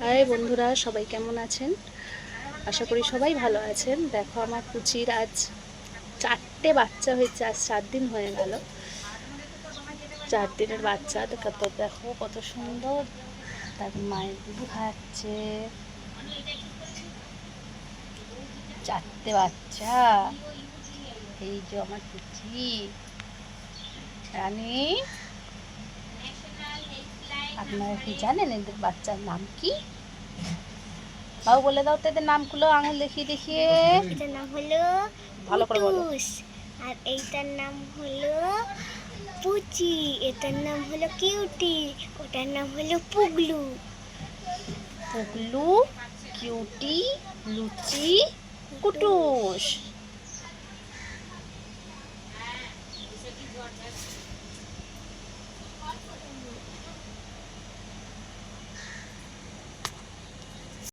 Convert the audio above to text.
High বন্ধুরা, সবাই কেমন আছেন? আশা করি সবাই ভালো আছেন। দেখো, আমার পুচির আজ 4টে বাচ্চা হয়েছে। আজ 4 দিন হয়ে গেল। 4 দিনের বাচ্চা দেখো কত সুন্দর। তারপর মায়ের দুধ খাচ্ছে। 4টে বাচ্চা। এই যে আমার পুচি রানী। আপনারা কি জানেন এদের বাচ্চার নাম কি? বাবু বলে দাও তো, এদের নামগুলো আঙুল দেখিয়ে দেখিয়ে। এটার নাম হলো ভালো করে বলো। পুটুস। আর এইটার নাম হলো পুচি। এটার নাম হলো কিউটি। ওটার নাম হলো পুগলু। পুগলু, কিউটি, লুচি, কুটুস।